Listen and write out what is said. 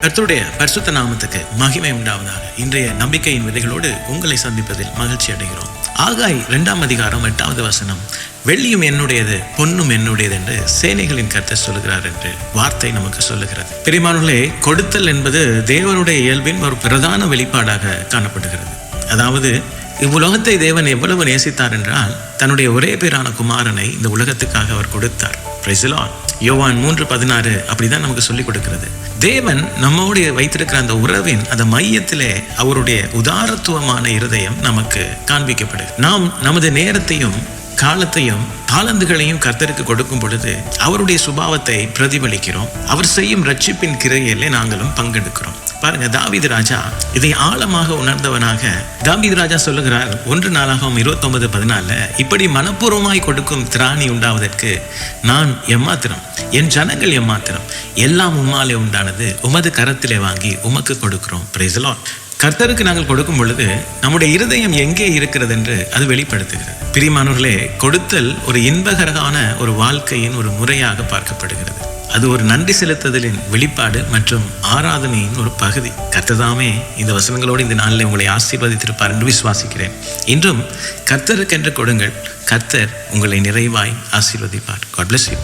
கர்த்தருடைய பரிசுத்த நாமத்துக்கு மகிமை உண்டாவதாக. இன்றைய நம்பிக்கையின் விதைகளோடு உங்களை சந்திப்பதில் மகிழ்ச்சி அடைகிறோம். ஆகாய் 2 அதிகாரம் 8வது வசனம், வெள்ளியும் என்னுடையது பொன்னும் என்னுடையது என்று சேனைகளின் கர்த்தர் சொல்லுகிறார் என்று வார்த்தை நமக்கு சொல்லுகிறது. பிரியமானவர்களே, கொடுத்தல் என்பது தேவனுடைய இயல்பின் ஒரு பிரதான வெளிப்பாடாக காணப்படுகிறது. அதாவது இவ்வுலகத்தை தேவன் எவ்வளவு நேசித்தார் என்றால் தன்னுடைய ஒரே பேரான குமாரனை இந்த உலகத்துக்காக அவர் கொடுத்தார். யோவான் 3:16 அப்படிதான் நமக்கு சொல்லிக் கொடுக்கிறது. தேவன் நம்மோடு வைத்திருக்கிற அந்த உறவின் அந்த மையத்திலே அவருடைய உதாரத்துவமான இருதயம் நமக்கு காண்பிக்கப்படுது. நாம் நமது நேரத்தையும் காலத்தையும் தாளந்துகளையும் கர்த்தருக்கு கொடுக்கும் பொழுது அவருடைய சுபாவத்தை பிரதிபலிக்கிறோம். அவர் செய்யும் ரட்சிப்பின் கிரையிலே நாங்களும் பங்கெடுக்கிறோம். பாருங்க, தாவீது ராஜா இதை ஆழமாக உணர்ந்தவனாக தாவீது ராஜா சொல்லுகிறார், 1 நாளாகமம் 29:14, இப்படி மனப்பூர்வமாய் கொடுக்கும் திராணி உண்டாவதற்கு நான் எம்மாத்திரம், என் ஜனங்கள் எம்மாத்திரம், எல்லாம் உம்மாலே உண்டானது, உமது கரத்திலே வாங்கி உமக்கு கொடுக்கிறோம். Praise the Lord. கர்த்தருக்கு நாங்கள் கொடுக்கும் பொழுது நம்முடைய இருதயம் எங்கே இருக்கிறது என்று அது வெளிப்படுத்துகிறது. பிரியமானவர்களே, கொடுத்தல் ஒரு இன்பகரமான ஒரு வாழ்க்கையின் ஒரு முறையாக பார்க்கப்படுகிறது. அது ஒரு நன்றி செலுத்துதலின் வெளிப்பாடு மற்றும் ஆராதனையின் ஒரு பகுதி. கர்த்தர்தாமே இந்த வசனங்களோடு இந்த நாளில் உங்களை ஆசீர்வதித்திருப்பார் என்று விசுவாசிக்கிறேன். இன்றும் கர்த்தருக்கென்று கொடுங்கள், கர்த்தர் உங்களை நிறைவாய் ஆசீர்வதிப்பார். God bless you.